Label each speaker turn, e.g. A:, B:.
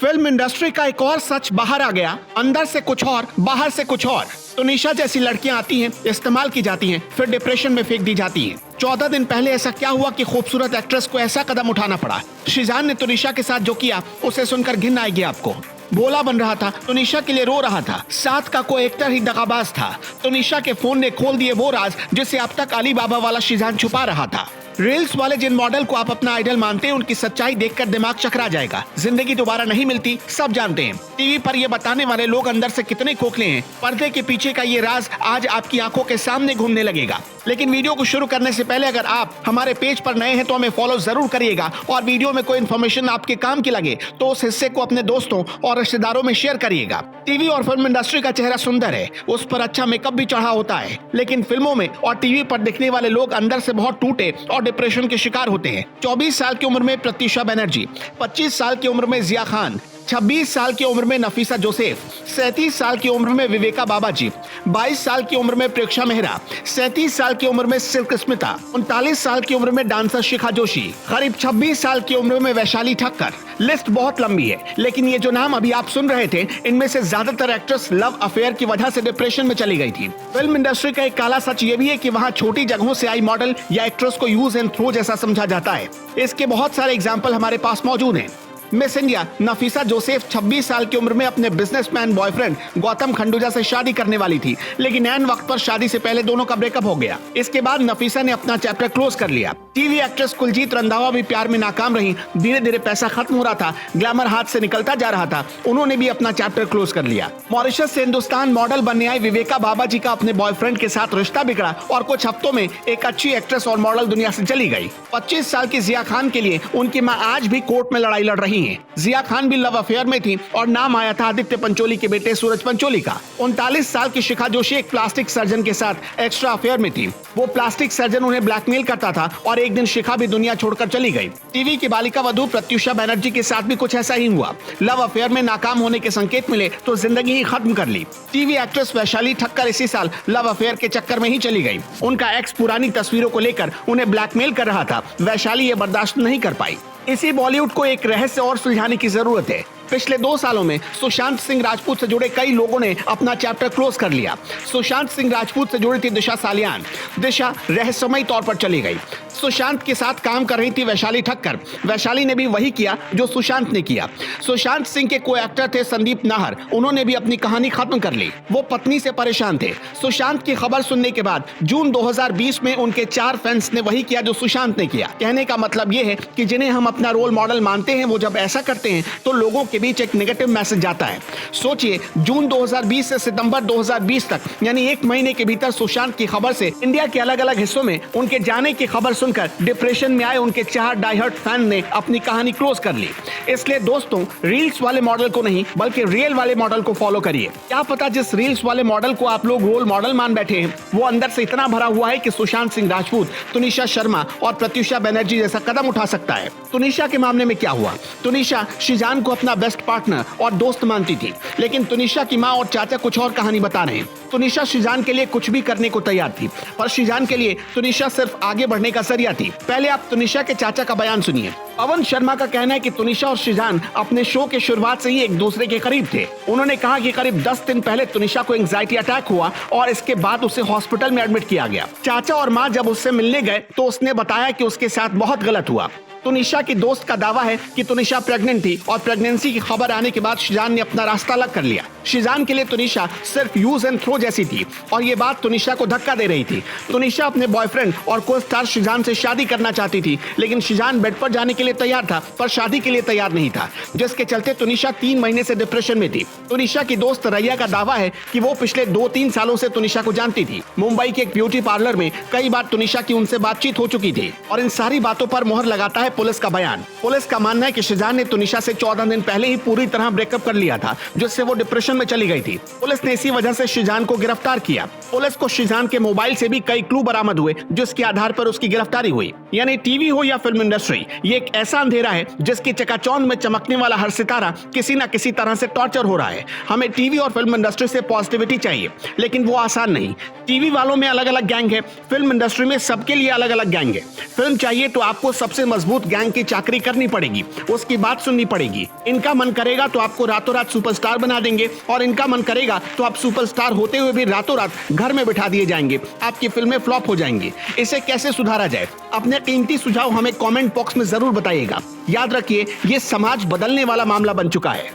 A: Film industry का एक और सच बाहर आ गया, अंदर से कुछ और बाहर से कुछ और। तुनिशा जैसी लड़कियां आती हैं, इस्तेमाल की जाती हैं, फिर डिप्रेशन में फेंक दी जाती हैं। 14 दिन पहले ऐसा क्या हुआ कि खूबसूरत एक्ट्रेस को ऐसा कदम उठाना पड़ा। शिजान ने तुनिशा के साथ जो किया उसे सुनकर घिन आएगी आपको। बोला बन रहा था, तुनिशा के लिए रो रहा था, साथ का कोई एक्टर ही दगाबाज था। तुनिशा के फोन ने खोल दिए वो राज जिसे अब तक अली बाबा वाला शिजान छुपा रहा था। रील्स वाले जिन मॉडल को आप अपना आइडल मानते हैं, उनकी सच्चाई देखकर दिमाग चकरा जाएगा। जिंदगी दोबारा नहीं मिलती, सब जानते हैं। टीवी पर ये बताने वाले लोग अंदर से कितने खोखले हैं, पर्दे के पीछे का ये राज आज आपकी आंखों के सामने घूमने लगेगा। लेकिन वीडियो को शुरू करने से पहले अगर आप हमारे पेज पर नए हैं तो हमें फॉलो जरूर करिएगा, और वीडियो में कोई इन्फॉर्मेशन आपके काम की लगे तो उस हिस्से को अपने दोस्तों और रिश्तेदारों में शेयर करिएगा। टीवी और फिल्म इंडस्ट्री का चेहरा सुंदर है, उस पर अच्छा मेकअप भी चढ़ा होता है, लेकिन फिल्मों में और टीवी पर दिखने वाले लोग अंदर से बहुत टूटे और डिप्रेशन के शिकार होते हैं। 24 साल की उम्र में प्रत्यूषा बनर्जी, 25 साल की उम्र में जिया खान, 26 साल की उम्र में नफीसा जोसेफ, 37 साल की उम्र में विवेका बाबाजी, 22 साल की उम्र में प्रेक्षा मेहरा, 37 साल की उम्र में सिल्क स्मिता, 39 साल की उम्र में डांसर शिखा जोशी, करीब 26 साल की उम्र में वैशाली ठक्कर। लिस्ट बहुत लंबी है, लेकिन ये जो नाम अभी आप सुन रहे थे, इनमें से ज्यादातर एक्ट्रेस लव अफेयर की वजह से डिप्रेशन में चली गई थी। फिल्म इंडस्ट्री का एक काला सच ये भी है कि वहाँ छोटी जगहों से आई मॉडल या एक्ट्रेस को यूज एंड थ्रो जैसा समझा जाता है। इसके बहुत सारे एग्जाम्पल हमारे पास मौजूद हैं। मिस इंडिया नफीसा जोसेफ 26 साल की उम्र में अपने बिजनेसमैन बॉयफ्रेंड गौतम खंडूजा से शादी करने वाली थी, लेकिन ऐन वक्त पर शादी से पहले दोनों का ब्रेकअप हो गया। इसके बाद नफीसा ने अपना चैप्टर क्लोज कर लिया। टीवी एक्ट्रेस कुलजीत रंधावा भी प्यार में नाकाम रही, धीरे धीरे पैसा खत्म हो रहा था, ग्लैमर हाथ से निकलता जा रहा था, उन्होंने भी अपना चैप्टर क्लोज कर लिया। मॉरिशस से हिंदुस्तान मॉडल बनने आई विवेका बाबाजी का अपने बॉयफ्रेंड के साथ रिश्ता बिगड़ा और कुछ हफ्तों में एक अच्छी एक्ट्रेस और मॉडल दुनिया से चली गई। 25 साल की जिया खान के लिए उनकी मां आज भी कोर्ट में लड़ाई लड़ रही है। जिया खान भी लव अफेयर में थी और नाम आया था आदित्य पंचोली के बेटे सूरज पंचोली का। 39 साल की शिखा जोशी एक प्लास्टिक सर्जन के साथ एक्स्ट्रा अफेयर में थी। वो प्लास्टिक सर्जन उन्हें ब्लैकमेल करता था और एक दिन शिखा भी दुनिया छोड़कर चली गई। टीवी की बालिका वधू प्रत्यूषा बनर्जी के साथ भी कुछ ऐसा ही हुआ। लव अफेयर में नाकाम होने के संकेत मिले तो जिंदगी ही खत्म कर ली। टीवी एक्ट्रेस वैशाली ठक्कर इसी साल लव अफेयर के चक्कर में ही चली गई। उनका एक्स पुरानी तस्वीरों को लेकर उन्हें ब्लैकमेल कर रहा था। वैशाली ये बर्दाश्त नहीं कर पाई। इसी बॉलीवुड को एक रहस्य और सुलझाने की जरूरत है। पिछले 2 सालों में सुशांत सिंह राजपूत से जुड़े कई लोगों ने अपना चैप्टर क्लोज कर लिया। सुशांत सिंह राजपूत से जुड़ी थी दिशा सालियान। दिशा रहस्यमयी तौर पर चली गई। सुशांत के साथ काम कर रही थी वैशाली ठक्कर। वैशाली ने भी वही किया जो सुशांत ने किया। सुशांत सिंह के को एक्टर थे संदीप नाहर, उन्होंने भी अपनी कहानी खत्म कर ली। वो पत्नी से परेशान थे। सुशांत की खबर सुनने के बाद जून 2020 में उनके 4 फैंस ने वही किया जो सुशांत ने किया। कहने का मतलब ये है कि जिन्हें हम अपना रोल मॉडल मानते हैं, वो जब ऐसा करते हैं तो लोगों के बीच एक नेगेटिव मैसेज जाता है। सोचिए, जून 2020 से सितंबर 2020 तक, यानी 1 महीने के भीतर सुशांत की खबर से इंडिया के अलग अलग हिस्सों में उनके जाने की खबर सुनकर डिप्रेशन में आए उनके 4 डाइहर्ट फैन ने अपनी कहानी क्लोज कर ली। इसलिए दोस्तों, रील्स वाले मॉडल को नहीं बल्कि रियल वाले मॉडल को फॉलो करिए। क्या पता जिस रील्स वाले मॉडल को आप लोग रोल मॉडल मान बैठे हैं, वो अंदर से इतना भरा हुआ है कि सुशांत सिंह राजपूत, तुनिशा शर्मा और प्रत्यूषा बनर्जी जैसा कदम उठा सकता है। तुनिशा के मामले में क्या हुआ? तुनिशा शिजान को अपना बेस्ट पार्टनर और दोस्त मानती थी, लेकिन तुनिशा की मां और चाचा कुछ और कहानी बता रहे हैं। तुनिशा शिजान के लिए कुछ भी करने को तैयार थी, पर शिजान के लिए तुनिशा सिर्फ आगे बढ़ने का जरिया थी। पहले आप तुनिशा के चाचा का बयान सुनिए। पवन शर्मा का कहना है कि तुनिशा और शिजान अपने शो के शुरुआत से ही एक दूसरे के करीब थे। उन्होंने कहा कि करीब 10 दिन पहले तुनिशा को एंजाइटी अटैक हुआ और इसके बाद उसे हॉस्पिटल में एडमिट किया गया। चाचा और मां जब उससे मिलने गए तो उसने बताया कि उसके साथ बहुत गलत हुआ। तुनिशा की दोस्त का दावा है कि तुनिशा प्रेग्नेंट थी और प्रेगनेंसी की खबर आने के बाद शिजान ने अपना रास्ता अलग कर लिया। शिजान के लिए तुनिशा सिर्फ यूज एंड थ्रो जैसी थी और ये बात तुनिशा को धक्का दे रही थी। तुनिशा अपने बॉयफ्रेंड और को स्टार शिजान से शादी करना चाहती थी, लेकिन शिजान बेड पर जाने के लिए तैयार था पर शादी के लिए तैयार नहीं था, जिसके चलते तुनिशा 3 महीने से डिप्रेशन में थी। तुनिशा की दोस्त रैया का दावा है कि वो पिछले 2-3 सालों से तुनिशा को जानती थी। मुंबई के एक ब्यूटी पार्लर में कई बार तुनिशा की उनसे बातचीत हो चुकी थी और इन सारी बातों पर मोहर लगाता है पुलिस का बयान। पुलिस का मानना है कि शिजान ने तुनिशा से 14 दिन पहले ही पूरी तरह ब्रेकअप कर लिया था, जिससे वो डिप्रेशन में चली गई थी। पुलिस ने इसी वजह से शिजान को गिरफ्तार किया। पुलिस को शिजान के मोबाइल से भी कई क्लू बरामद हुए, जिसके आधार पर उसकी गिरफ्तारी हुई। यानी टीवी हो या फिल्म इंडस्ट्री, ये एक ऐसा अंधेरा है जिसकी चकाचौंध में चमकने वाला हर सितारा किसी न किसी तरह से टॉर्चर हो रहा है। हमें टीवी और फिल्म इंडस्ट्री से पॉजिटिविटी चाहिए, लेकिन वो आसान नहीं। टीवी वालों में अलग अलग गैंग है, फिल्म इंडस्ट्री में सबके लिए अलग अलग गैंग है। फिल्म चाहिए तो आपको सबसे मजबूत यूथ गैंग की चाकरी करनी पड़ेगी, उसकी बात सुननी पड़ेगी। इनका मन करेगा तो आपको रातों रात सुपरस्टार बना देंगे और इनका मन करेगा तो आप सुपरस्टार होते हुए भी रातों रात घर में बिठा दिए जाएंगे, आपकी फिल्में फ्लॉप हो जाएंगी। इसे कैसे सुधारा जाए? अपने कीमती सुझाव हमें कमेंट बॉक्स में जरूर बताइएगा। याद रखिए, ये समाज बदलने वाला मामला बन चुका है।